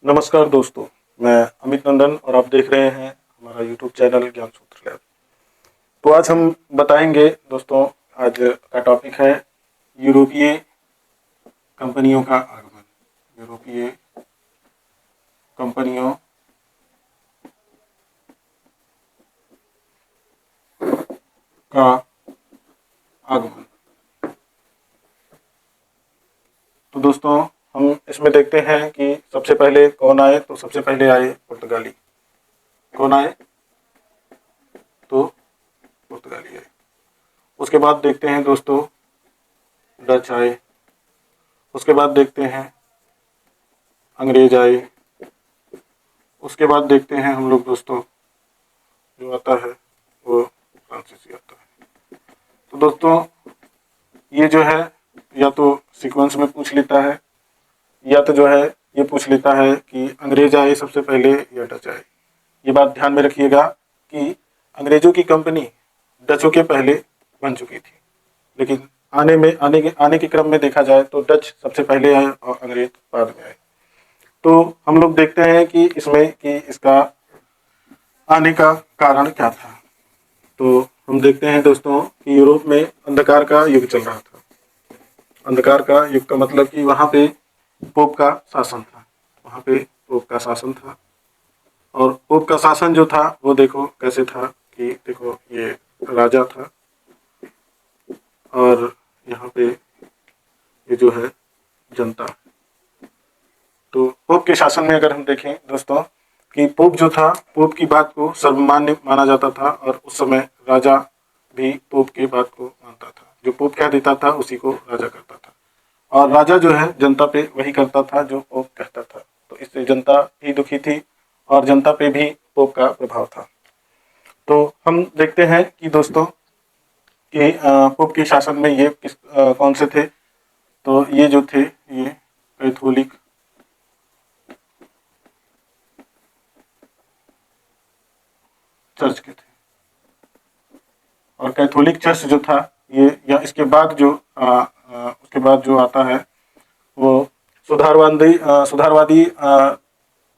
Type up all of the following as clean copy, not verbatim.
नमस्कार दोस्तों, मैं अमित नंदन और आप देख रहे हैं हमारा यूट्यूब चैनल ज्ञान सूत्र लैब। तो आज हम बताएंगे दोस्तों, आज का टॉपिक है यूरोपीय कंपनियों का आगमन। यूरोपीय कंपनियों का आगमन। तो दोस्तों, हम इसमें देखते हैं कि सबसे पहले कौन आए। तो सबसे पहले आए पुर्तगाली। कौन आए? तो पुर्तगाली आए। उसके बाद देखते हैं दोस्तों डच आए। उसके बाद देखते हैं अंग्रेज आए। उसके बाद देखते हैं हम लोग दोस्तों, जो आता है वो फ्रांसीसी आता है। तो दोस्तों, ये जो है या तो सीक्वेंस में पूछ लेता है या तो जो है ये पूछ लेता है कि अंग्रेज आए सबसे पहले या डच आए। ये बात ध्यान में रखिएगा कि अंग्रेजों की कंपनी डचों के पहले बन चुकी थी, लेकिन आने के क्रम में देखा जाए तो डच सबसे पहले आए और अंग्रेज बाद में आए। तो हम लोग देखते हैं कि इसमें कि इसका आने का कारण क्या था। तो हम देखते हैं दोस्तों कि यूरोप में अंधकार का युग चल रहा था। अंधकार का युग का मतलब कि वहाँ पे पोप का शासन था। वहाँ पे पोप का शासन था और पोप का शासन जो था वो देखो कैसे था कि देखो ये राजा था और यहाँ पे ये जो है जनता। तो पोप के शासन में अगर हम देखें दोस्तों कि पोप जो था, पोप की बात को सर्वमान्य माना जाता था और उस समय राजा भी पोप की बात को मानता था। जो पोप कह देता था उसी को राजा करता था और राजा जो है जनता पे वही करता था जो पोप कहता था। तो इससे जनता भी दुखी थी और जनता पे भी पोप का प्रभाव था। तो हम देखते हैं कि दोस्तों कि पोप के शासन में ये कौन से थे। तो ये जो थे ये कैथोलिक चर्च के थे। और कैथोलिक चर्च जो था ये, या इसके बाद जो उसके बाद जो आता है वो सुधारवादी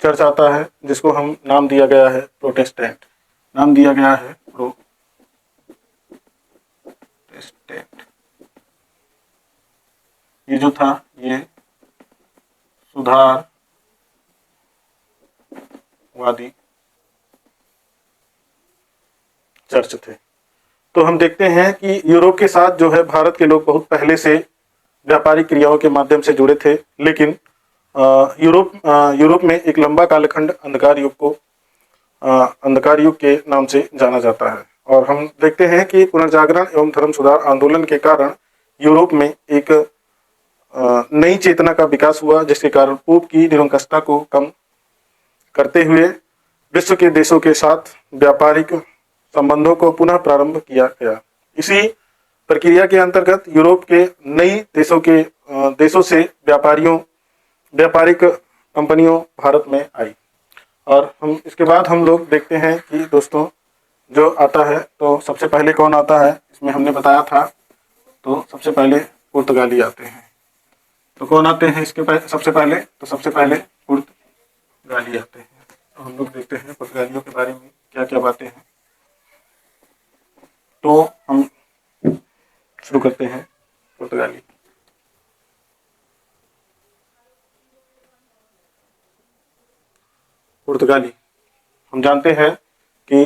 चर्च आता है, जिसको हम नाम दिया गया है प्रोटेस्टेंट। नाम दिया गया है प्रोटेस्टेंट। ये जो था ये सुधारवादी चर्च थे। तो हम देखते हैं कि यूरोप के साथ जो है भारत के लोग बहुत पहले से व्यापारिक क्रियाओं के माध्यम से जुड़े थे, लेकिन यूरोप में एक लंबा कालखंड अंधकार युग के नाम से जाना जाता है। और हम देखते हैं कि पुनर्जागरण एवं धर्म सुधार आंदोलन के कारण यूरोप में एक नई चेतना का विकास हुआ, जिसके कारण पोप की निरंकुशता को कम करते हुए विश्व के देशों के साथ व्यापारिक संबंधों को पुनः प्रारंभ किया गया। इसी प्रक्रिया के अंतर्गत यूरोप के नई देशों से व्यापारिक कंपनियों भारत में आई। और हम इसके बाद हम लोग देखते हैं कि दोस्तों जो आता है, तो सबसे पहले कौन आता है इसमें हमने बताया था। तो सबसे पहले पुर्तगाली आते हैं। तो कौन आते हैं सबसे पहले? तो सबसे पहले पुर्तगाली आते हैं। तो हम लोग देखते हैं पुर्तगालियों के बारे में क्या क्या बातें हैं। तो हम शुरू करते हैं पुर्तगाली। पुर्तगाली हम जानते हैं कि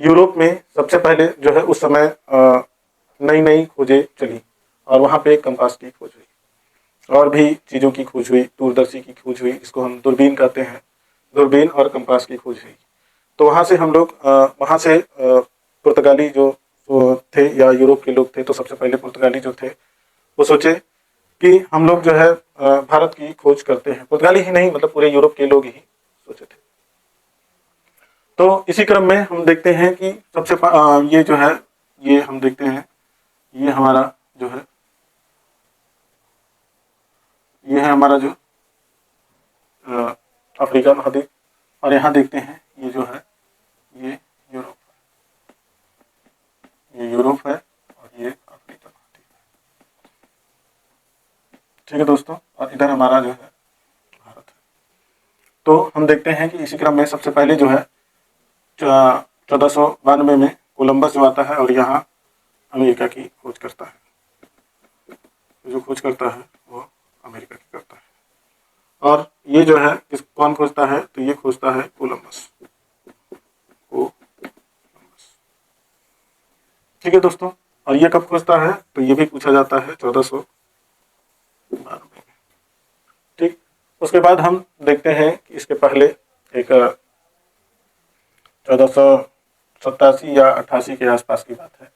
यूरोप में सबसे पहले जो है उस समय नई नई खोजें चली और वहाँ पे कंपास की खोज हुई और भी चीज़ों की खोज हुई, दूरदर्शी की खोज हुई, इसको हम दूरबीन कहते हैं। दूरबीन और कंपास की खोज हुई। तो वहाँ से हम लोग पुर्तगाली जो थे या यूरोप के लोग थे, तो सबसे पहले पुर्तगाली जो थे वो सोचे कि हम लोग जो है भारत की खोज करते हैं। पुर्तगाली ही नहीं, मतलब पूरे यूरोप के लोग ही सोचे थे। तो इसी क्रम में हम देखते हैं कि ये जो है ये हम देखते हैं, ये हमारा जो है ये है हमारा जो अफ्रीका महाद्वीप। और यहाँ देखते हैं ये जो है ये यूरोप ये यूरोप है और ये अफ्रीका महाद्वीप है। ठीक है दोस्तों, और इधर हमारा जो है भारत है। तो हम देखते हैं कि इसी क्रम में सबसे पहले जो है 1492 में कोलंबस जो आता है और यहाँ अमेरिका की खोज करता है। जो खोज करता है वो अमेरिका की करता है। और ये जो है कौन खोजता है, तो ये खोजता है कोलंबस। ठीक है दोस्तों, और ये कब खोजता है, तो ये भी पूछा जाता है 1492 में। ठीक, उसके बाद हम देखते हैं कि इसके पहले एक 1487 या 88 के आसपास की बात है।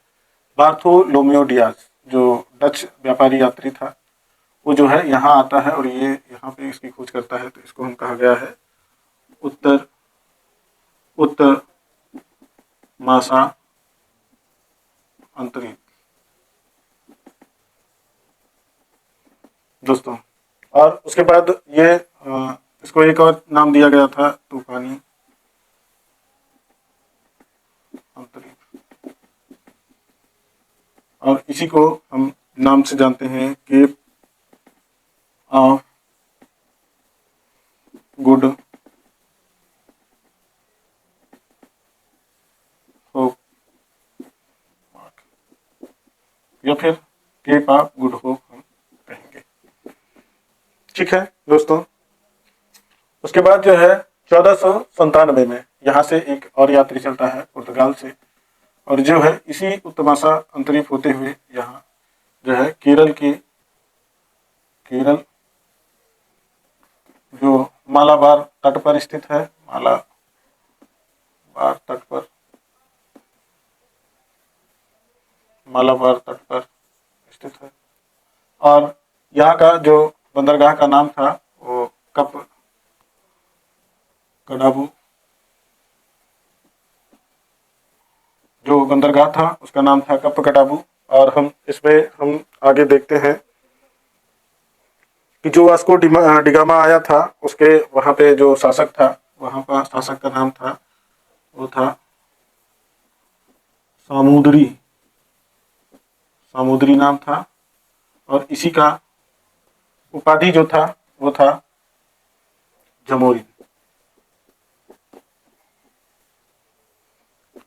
बार्थोलोमेओ डियाज जो डच व्यापारी यात्री था, वो जो है यहाँ आता है और ये यहाँ पे इसकी खोज करता है। तो इसको हम कहा गया है उत्तर मासा अंतरिक्ष दोस्तों। और उसके बाद ये इसको एक और नाम दिया गया था, तूफानी अंतरिक्ष, और इसी को हम नाम से जानते हैं केप ऑफ गुड होप या फिर केप ऑफ गुड होप हम कहेंगे। ठीक है दोस्तों, उसके बाद जो है 1497 में यहाँ से एक और यात्री चलता है पुर्तगाल से, और जो है इसी उत्तमाशा अंतरिक्ष होते हुए यहाँ जो है केरल जो मालाबार तट पर स्थित है, मालाबार तट पर स्थित है। और यहाँ का जो बंदरगाह का नाम था वो कप कडाबू, जो बंदरगाह था उसका नाम था कप कडाबू। और हम इसमें आगे देखते हैं कि जो वास्को डिगामा आया था उसके वहाँ पे जो शासक था, वहाँ का शासक का नाम था, वो था सामुद्री नाम था। और इसी का उपाधि जो था वो था जमोरी।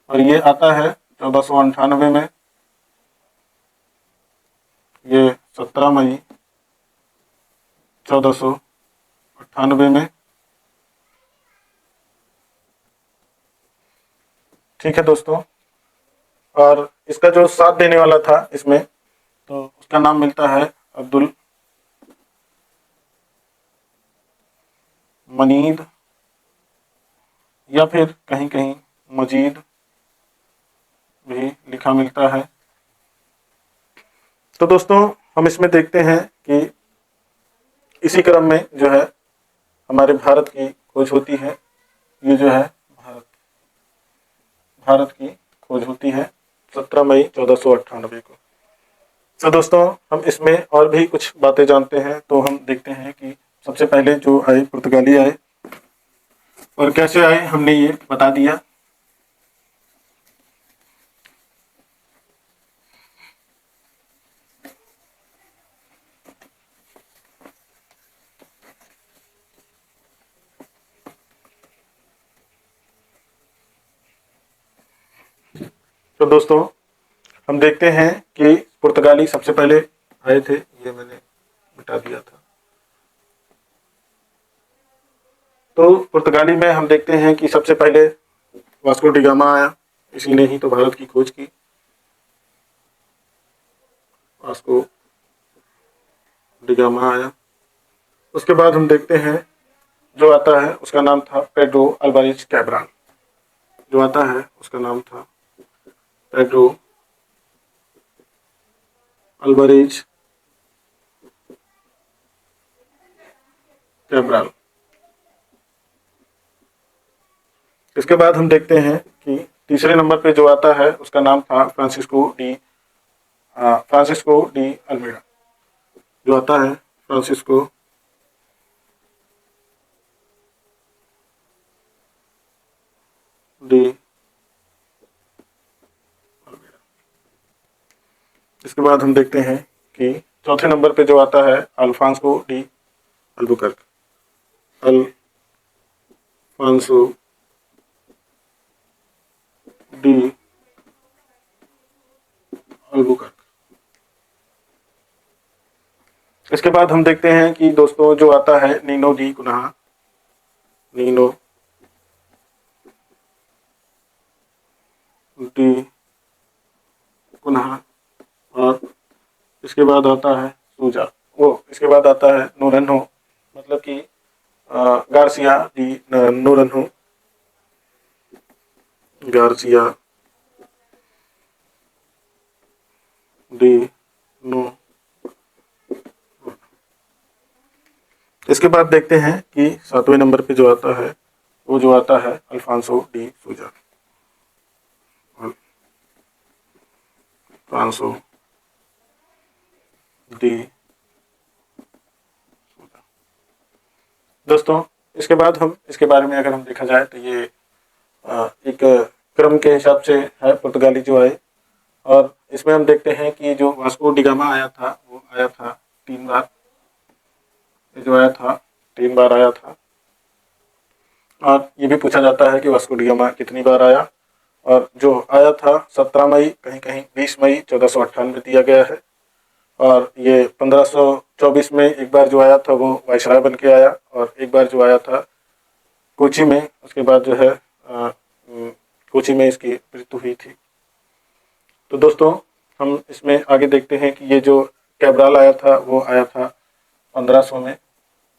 और ये आता है 1498 में, ये 17 मई 1498 में। ठीक है दोस्तों, और इसका जो साथ देने वाला था इसमें, तो उसका नाम मिलता है अब्दुल मनीद या फिर कहीं कहीं मजीद भी लिखा मिलता है। तो दोस्तों हम इसमें देखते हैं कि इसी क्रम में जो है हमारे भारत की खोज होती है। ये जो है भारत की खोज होती है 17 मई 1498 को। तो दोस्तों हम इसमें और भी कुछ बातें जानते हैं। तो हम देखते हैं कि सबसे पहले जो आए पुर्तगाली आए, और कैसे आए हमने ये बता दिया। तो दोस्तों हम देखते हैं कि पुर्तगाली सबसे पहले आए थे, ये मैंने मिटा दिया था। तो पुर्तगाली में हम देखते हैं कि सबसे पहले वास्को डिगामा आया, इसी ने ही तो भारत की खोज की। वास्को डिगामा आया। उसके बाद हम देखते हैं जो आता है उसका नाम था पेड्रो अल्वारेज कैब्राल। जो आता है उसका नाम था पेड्रो अल्वारेज कैब्राल। इसके बाद हम देखते हैं कि तीसरे नंबर पे जो आता है उसका नाम था फ्रांसिस्को डी अल्मेडा। जो आता है फ्रांसिस्को डी अल्मेडा। इसके बाद हम देखते हैं कि चौथे नंबर पे जो आता है Alfonso de Albuquerque. Alfonso de Albuquerque. इसके बाद हम देखते हैं कि दोस्तों जो आता है Nino de Cunha, Nino de Cunha, और इसके बाद आता है सूजा, वो इसके बाद आता है नूरन्हो, मतलब कि Garcia de Noronha, Garcia de नो। इसके बाद देखते हैं कि 7वें नंबर पे जो आता है वो जो आता है अल्फांसो डी सूजा, अल्फांसो डी सूजा। दोस्तों इसके बाद हम इसके बारे में अगर हम देखा जाए तो ये एक क्रम के हिसाब से है पुर्तगाली जो आए, और इसमें हम देखते हैं कि जो वास्को डी गामा आया था वो आया था 3 बार, ये जो आया था 3 बार आया था। और ये भी पूछा जाता है कि वास्को डी गामा कितनी बार आया, और जो आया था 17 मई, कहीं कहीं 20 मई 1498 दिया गया है, और ये 1524 में एक बार जो आया था वो वायसराय बन के आया, और एक बार जो आया था कोची में, उसके बाद जो है कोची में इसकी मृत्यु हुई थी। तो दोस्तों हम इसमें आगे देखते हैं कि ये जो कैब्राल आया था वो आया था 1500 में,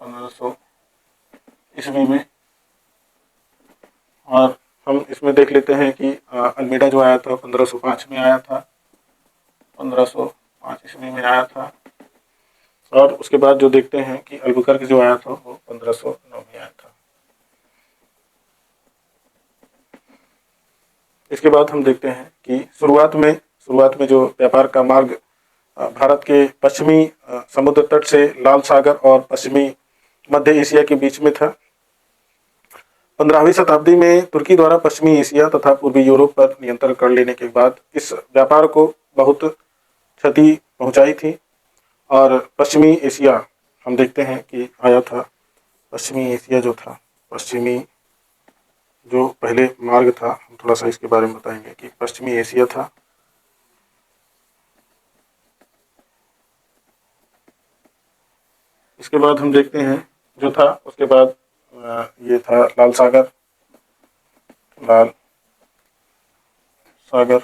1500 ईस्वी में। और हम इसमें देख लेते हैं कि अल्मीडा जो आया था 1505 में आया था, 1505 ईस्वी में आया था। और उसके बाद जो देखते हैं कि अल्बुकर्क जो आया था वो 1509 में आया था। इसके बाद हम देखते हैं कि शुरुआत में जो व्यापार का मार्ग भारत के पश्चिमी समुद्र तट से लाल सागर और पश्चिमी मध्य एशिया के बीच में था। 15वीं शताब्दी में तुर्की द्वारा पश्चिमी एशिया तथा पूर्वी यूरोप पर नियंत्रण कर लेने के बाद इस व्यापार को बहुत क्षति पहुंचाई थी, और पश्चिमी एशिया हम देखते हैं कि आया था, पश्चिमी एशिया जो था, पश्चिमी जो पहले मार्ग था, हम थोड़ा सा इसके बारे में बताएंगे कि पश्चिमी एशिया था। इसके बाद हम देखते हैं जो था उसके बाद ये था लाल सागर, लाल सागर।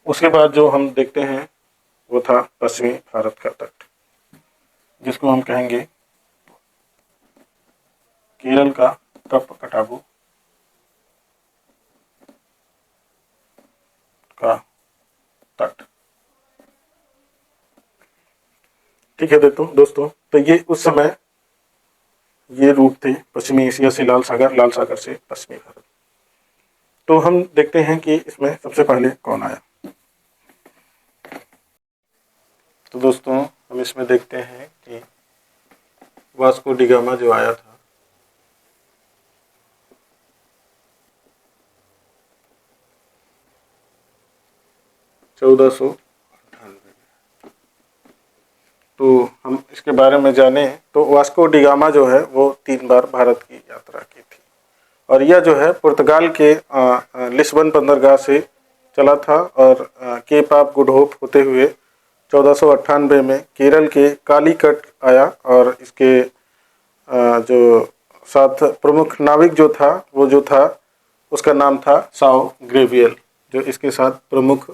उसके बाद जो हम देखते हैं वो था पश्चिमी भारत का तट, जिसको हम कहेंगे केरल का कप कटाबू का तट। ठीक है दोस्तों, तो ये उस समय ये रूट थे पश्चिमी एशिया से लाल सागर से पश्चिमी भारत। तो हम देखते हैं कि इसमें सबसे पहले कौन आया। तो दोस्तों हम इसमें देखते हैं कि वास्को डी गामा जो आया था 1498 में। तो हम इसके बारे में जाने तो वास्को डी गामा जो है वो 3 बार भारत की यात्रा की थी, और यह जो है पुर्तगाल के लिस्बन बंदरगाह से चला था, और केप ऑफ गुड होप होते हुए 1498 में केरल के कालीकट आया, और इसके जो साथ प्रमुख नाविक जो था वो जो था उसका नाम था साओ ग्रेवियल, जो इसके साथ प्रमुख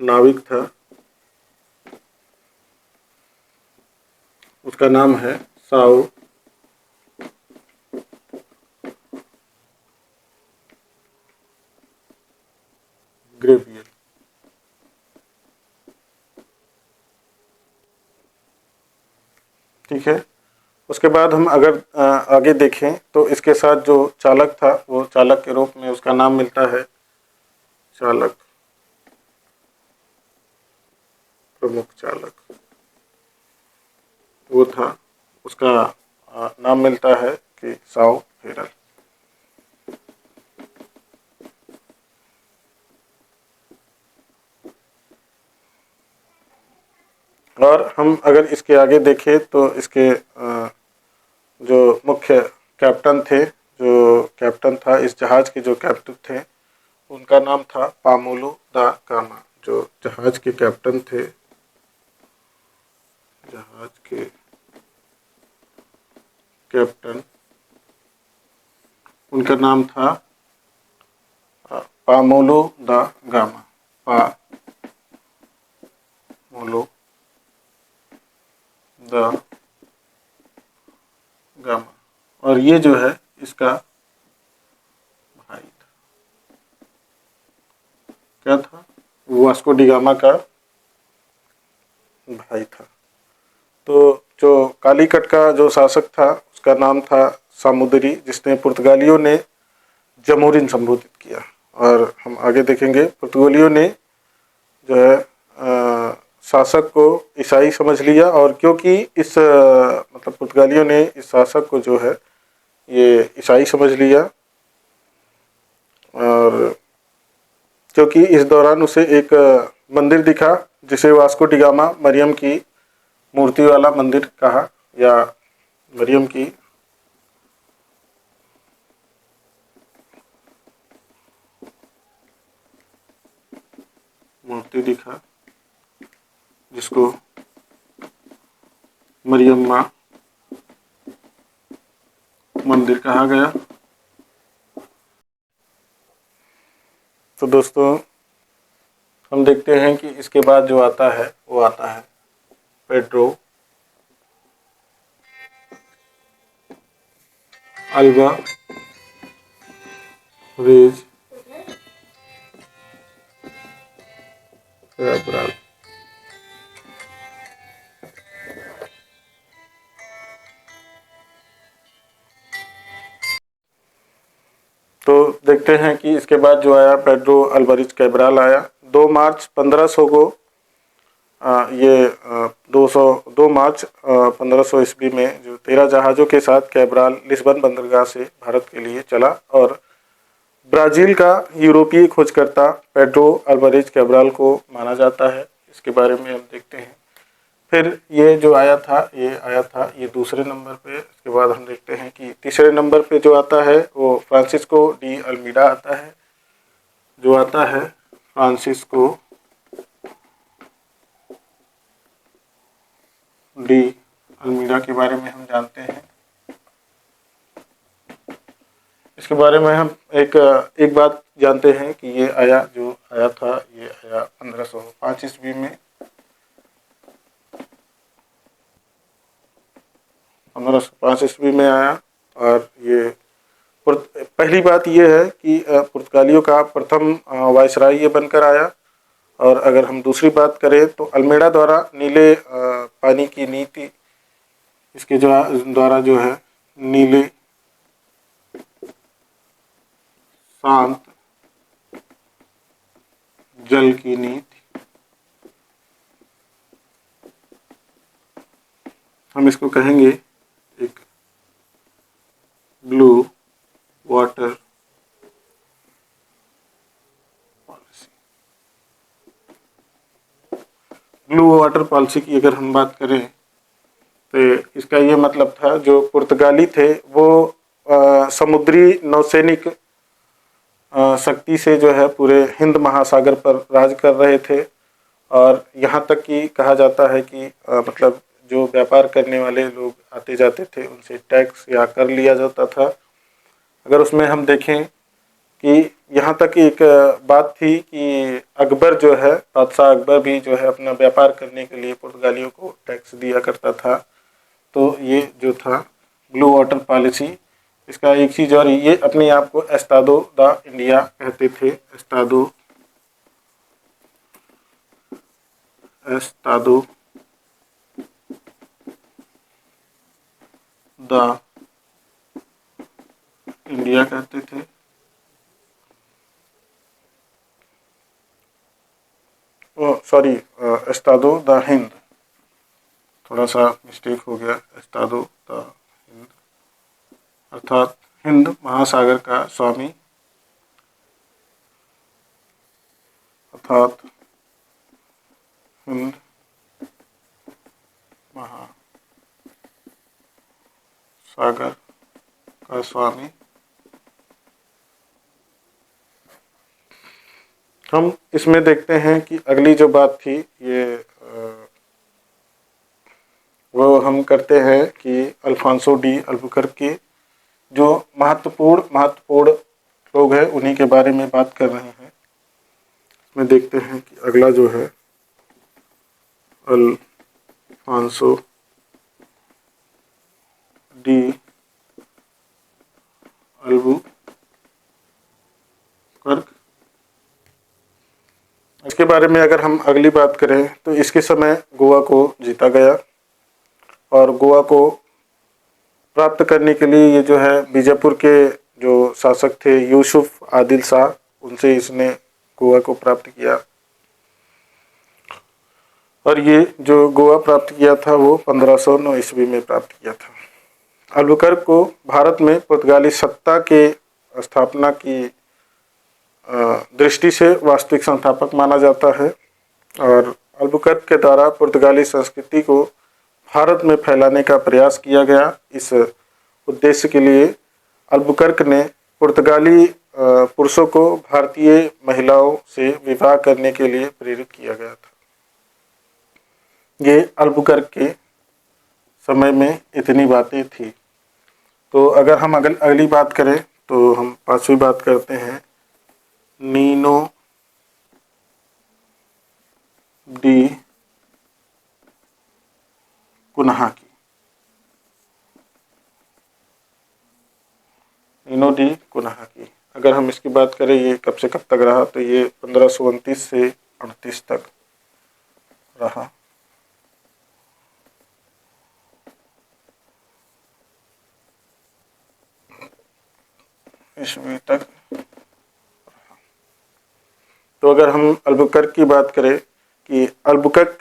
नाविक था उसका नाम है साओ ग्रेवियल। ठीक है, उसके बाद हम अगर आगे देखें तो इसके साथ जो चालक था वो चालक के रूप में उसका नाम मिलता है चालक, प्रमुख चालक वो था, उसका नाम मिलता है कि साओ फेरल। और हम अगर इसके आगे देखें तो इसके जो मुख्य कैप्टन थे, जो कैप्टन था इस जहाज के, जो कैप्टन थे उनका नाम था पामुलु दा गामा। जो जहाज के कैप्टन थे, जहाज के कैप्टन, उनका नाम था पामुलु दा गामा। पामुलु दा गामा। और ये जो है इसका भाई था। क्या था? वास्को डी गामा का भाई था। तो जो कालीकट का जो शासक था उसका नाम था सामुद्री, जिसने पुर्तगालियों ने जमोरिन संबोधित किया। और हम आगे देखेंगे पुर्तगालियों ने जो है शासक को ईसाई समझ लिया, और क्योंकि इस मतलब पुर्तगालियों ने इस शासक को जो है ये ईसाई समझ लिया, और क्योंकि इस दौरान उसे एक मंदिर दिखा जिसे वास्को डी गामा मरियम की मूर्ति वाला मंदिर कहा, या मरियम की मूर्ति दिखा, जिसको मरियम माँ मंदिर कहा गया। तो दोस्तों हम देखते हैं कि इसके बाद जो आता है वो आता है पेड्रो अल्वारेज कैब्राल। तो देखते हैं कि इसके बाद जो आया पेड्रो अल्वारेज कैब्राल आया। 2 मार्च 1500 को ये 2 मार्च 1500 ईस्वी में जो 13 जहाज़ों के साथ कैब्राल लिस्बन बंदरगाह से भारत के लिए चला, और ब्राज़ील का यूरोपीय खोजकर्ता पेड्रो अल्वारेज कैब्राल को माना जाता है। इसके बारे में हम देखते हैं। फिर ये जो आया था ये दूसरे नंबर पे। इसके बाद हम देखते हैं कि तीसरे नंबर पे जो आता है वो फ्रांसिस्को डी अल्मीडा आता है। जो आता है फ्रांसिस्को डी अल्मीडा के बारे में हम जानते हैं। इसके बारे में हम एक बात जानते हैं कि ये जो आया था ये आया 1505 ईस्वी में। 1505 ईस्वी में आया। और ये पहली बात ये है कि पुर्तगालियों का प्रथम वायसराय ये बनकर आया। और अगर हम दूसरी बात करें तो अल्मेडा द्वारा नीले पानी की नीति, इसके द्वारा जो है नीले शांत जल की नीति, हम इसको कहेंगे एक blue water policy. Blue water policy की अगर हम बात करें तो इसका ये मतलब था, जो पुर्तगाली थे वो समुद्री नौसैनिक शक्ति से जो है पूरे हिंद महासागर पर राज कर रहे थे। और यहाँ तक कि कहा जाता है कि मतलब जो व्यापार करने वाले लोग आते जाते थे उनसे टैक्स या कर लिया जाता था। अगर उसमें हम देखें कि यहाँ तक एक बात थी कि अकबर जो है, बादशाह अकबर भी जो है अपना व्यापार करने के लिए पुर्तगालियों को टैक्स दिया करता था। तो ये जो था ब्लू वाटर पॉलिसी, इसका एक चीज़ और, ये अपने आप को एस्टादो द इंडिया कहते थे। एस्टादो द इंडिया कहते थे। सॉरी, एस्टादो द हिंद, थोड़ा सा मिस्टेक हो गया। एस्टादो द हिंद अर्थात हिंद महासागर का स्वामी, अर्थात हिंद महासागर का स्वामी। हम इसमें देखते हैं कि अगली जो बात थी ये वो हम करते हैं कि अल्फांसो डी अल्बुकर्क जो महत्वपूर्ण लोग हैं उन्हीं के बारे में बात कर रहे हैं। इसमें देखते हैं कि अगला जो है अल्फांसो डी अल्बुकर्क। इसके बारे में अगर हम अगली बात करें तो इसके समय गोवा को जीता गया और गोवा को प्राप्त करने के लिए ये जो है बीजापुर के जो शासक थे यूसुफ आदिल शाह, उनसे इसने गोवा को प्राप्त किया। और ये जो गोवा प्राप्त किया था वो 1509 ईस्वी में प्राप्त किया था। अल्बुकर्क को भारत में पुर्तगाली सत्ता के स्थापना की दृष्टि से वास्तविक संस्थापक माना जाता है और अल्बुकर्क के द्वारा पुर्तगाली संस्कृति को भारत में फैलाने का प्रयास किया गया। इस उद्देश्य के लिए अल्बुकर्क ने पुर्तगाली पुरुषों को भारतीय महिलाओं से विवाह करने के लिए प्रेरित किया गया था। ये अल्बुकर्क के समय में इतनी बातें थी। तो अगर हम अगली बात करें तो हम पांचवी बात करते हैं नीनो डी कुन्हा की। नीनो डी कुन्हा की अगर हम इसकी बात करें ये कब से कब तक रहा तो ये 1529 से 38 तक रहा। ईस्वी तक। तो अगर हम अल्बुकर्क की बात करें कि अल्बुकर्क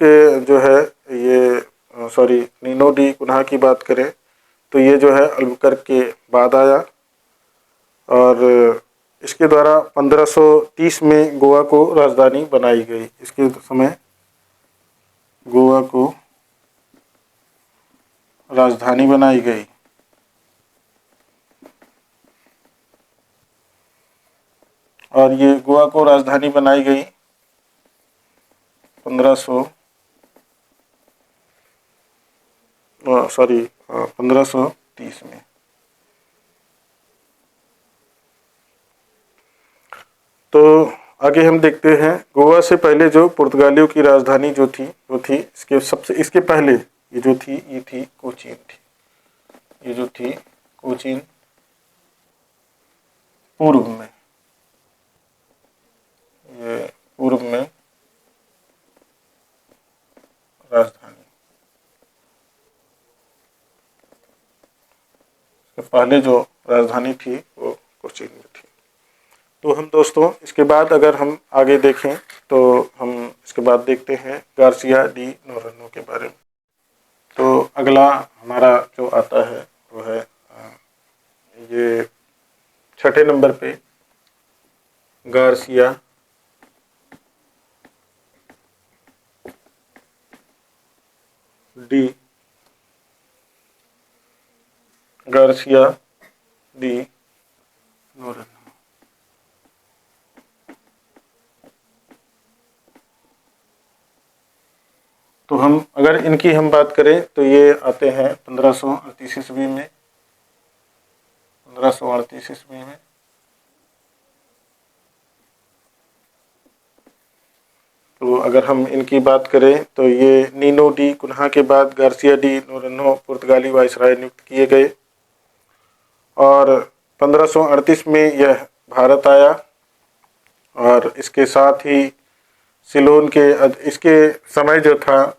जो है ये नीनो डी कुन्हा की बात करें तो ये जो है अल्बुकर्क के बाद आया और इसके द्वारा 1530 में गोवा को राजधानी बनाई गई। इसके समय गोवा को राजधानी बनाई गई। और ये गोवा को राजधानी बनाई गई 1530 में। तो आगे हम देखते हैं गोवा से पहले जो पुर्तगालियों की राजधानी जो थी वो थी इसके पहले ये जो थी ये थी कोचीन थी। ये जो थी कोचीन पूर्व में, ये पूर्व में राजधानी। इसके पहले जो राजधानी थी वो कोचीन में थी। तो हम दोस्तों इसके बाद अगर हम आगे देखें तो हम इसके बाद देखते हैं गार्सिया डी नोरेनो के बारे में। तो अगला हमारा जो आता है वो है ये छठे नंबर पे गार्सिया डी नोरेनो। तो हम अगर इनकी हम बात करें तो ये आते हैं 1538 ईस्वी में। 1538 ईस्वी में तो अगर हम इनकी बात करें तो ये नीनो डी कुन्हा के बाद गार्सिया डी नोरेनो पुर्तगाली वाइसराय नियुक्त किए गए और 1538 में यह भारत आया और इसके साथ ही सिलोन के इसके समय जो था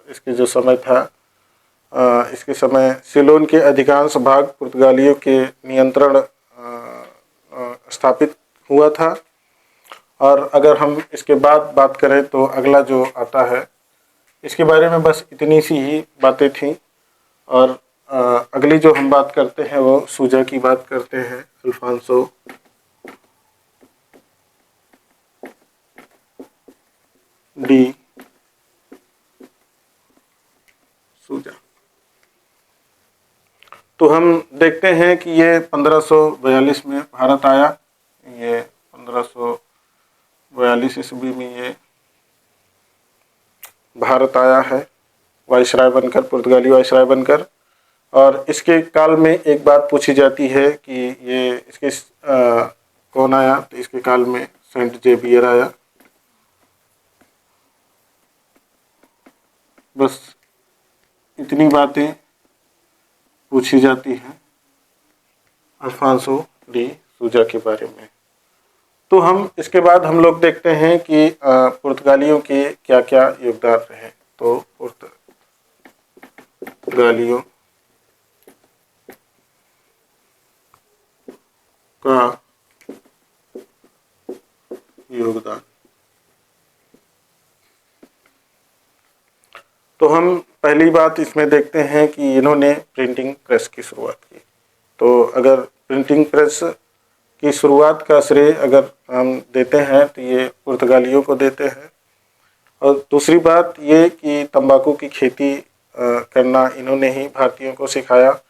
इसके समय सिलोन के अधिकांश भाग पुर्तगालियों के नियंत्रण स्थापित हुआ था। और अगर हम इसके बाद बात करें तो अगला जो आता है इसके बारे में बस इतनी सी ही बातें थी। और अगली जो हम बात करते हैं वो सूजा की बात करते हैं, अल्फांसो डी सूजा। तो हम देखते हैं कि ये 1542 में भारत आया। ये 1542 ईस्वी में ये भारत आया है वायसराय बनकर, पुर्तगाली वायसराय बनकर। और इसके काल में एक बात पूछी जाती है कि ये इसके कौन आया, तो इसके काल में सेंट जेवियर आया। बस इतनी बातें पूछी जाती हैं अल्फांसो डी सूजा के बारे में। तो हम इसके बाद हम लोग देखते हैं कि पुर्तगालियों के क्या क्या योगदान रहे। तो पुर्तगालियों का योगदान, तो हम पहली बात इसमें देखते हैं कि इन्होंने प्रिंटिंग प्रेस की शुरुआत की। तो अगर प्रिंटिंग प्रेस की शुरुआत का श्रेय अगर हम देते हैं तो ये पुर्तगालियों को देते हैं। और दूसरी बात ये कि तंबाकू की खेती करना इन्होंने ही भारतीयों को सिखाया।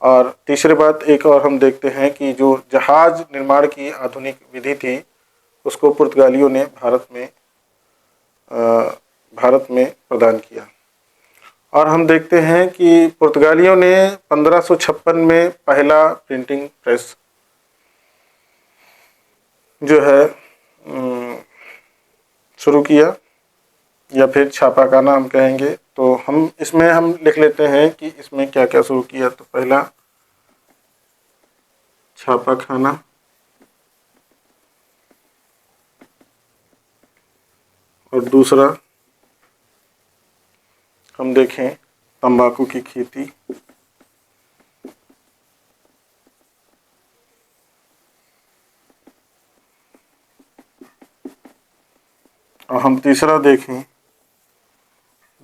और तीसरी बात एक और हम देखते हैं कि जो जहाज निर्माण की आधुनिक विधि थी उसको पुर्तगालियों ने भारत में प्रदान किया। और हम देखते हैं कि पुर्तगालियों ने 1556 में पहला प्रिंटिंग प्रेस जो है शुरू किया, या फिर छापाखाना हम कहेंगे। तो हम इसमें हम लिख लेते हैं कि इसमें क्या क्या शुरू किया। तो पहला छापाखाना, और दूसरा हम देखें तंबाकू की खेती, और हम तीसरा देखें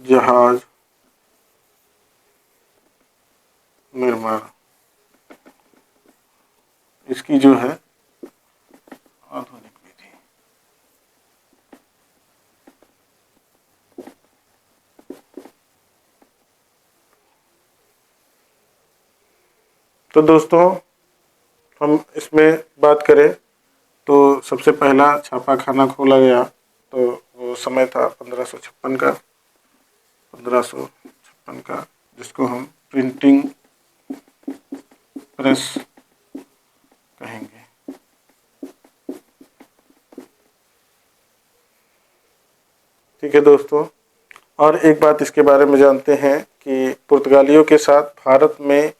जहाज निर्माण। इसकी जो है आधुनिक विधि। तो दोस्तों हम इसमें बात करें तो सबसे पहला छापाखाना खोला गया तो वो समय था 1556 का, 1556 का, जिसको हम प्रिंटिंग प्रेस कहेंगे। ठीक है दोस्तों, और एक बात इसके बारे में जानते हैं कि पुर्तगालियों के साथ भारत में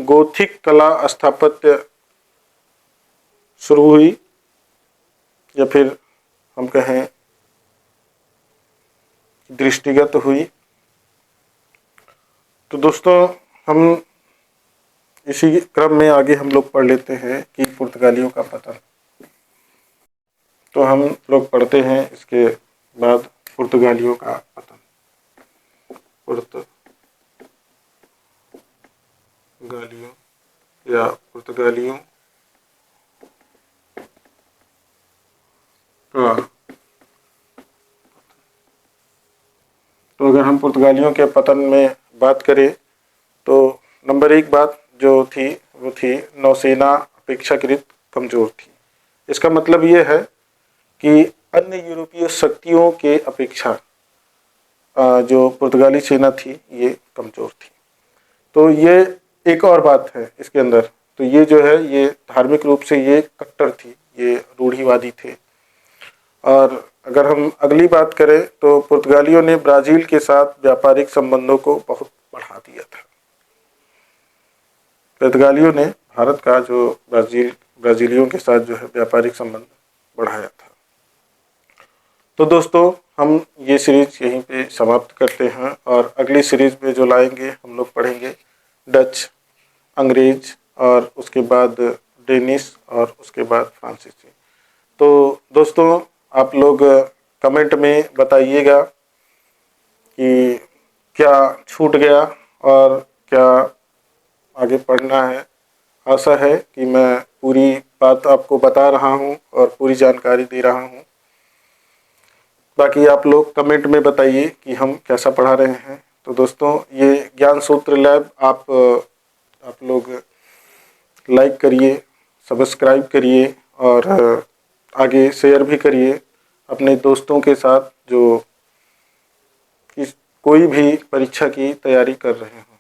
गोथिक कला स्थापत्य शुरू हुई, या फिर हम कहें दृष्टिगत हुई। तो दोस्तों हम इसी क्रम में आगे हम लोग पढ़ लेते हैं कि पुर्तगालियों का पतन। तो हम लोग पढ़ते हैं इसके बाद पुर्तगालियों का पतन। पुर्तगालियों या पुर्तगालियों का, तो अगर हम पुर्तगालियों के पतन में बात करें तो नंबर एक बात जो थी वो थी नौसेना अपेक्षाकृत कमज़ोर थी। इसका मतलब ये है कि अन्य यूरोपीय शक्तियों के अपेक्षा जो पुर्तगाली सेना थी ये कमज़ोर थी। तो ये एक और बात है इसके अंदर। तो ये जो है ये धार्मिक रूप से ये कट्टर थी, ये रूढ़िवादी थे। और अगर हम अगली बात करें तो पुर्तगालियों ने ब्राज़ील के साथ व्यापारिक संबंधों को बहुत बढ़ा दिया था। पुर्तगालियों ने भारत का जो ब्राज़ीलियों के साथ जो है व्यापारिक संबंध बढ़ाया था। तो दोस्तों हम ये सीरीज यहीं पे समाप्त करते हैं, और अगली सीरीज में जो लाएंगे हम लोग पढ़ेंगे डच, अंग्रेज, और उसके बाद डेनिश, और उसके बाद फ्रांसीसी। तो दोस्तों आप लोग कमेंट में बताइएगा कि क्या छूट गया और क्या आगे पढ़ना है। आशा है कि मैं पूरी बात आपको बता रहा हूँ और पूरी जानकारी दे रहा हूँ। बाकी आप लोग कमेंट में बताइए कि हम कैसा पढ़ा रहे हैं। तो दोस्तों ये ज्ञान सूत्र लैब आप लोग लाइक करिए, सब्सक्राइब करिए और आगे शेयर भी करिए अपने दोस्तों के साथ जो कोई भी परीक्षा की तैयारी कर रहे हों।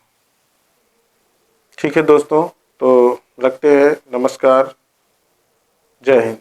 ठीक है दोस्तों, तो रखते हैं। नमस्कार, जय हिंद।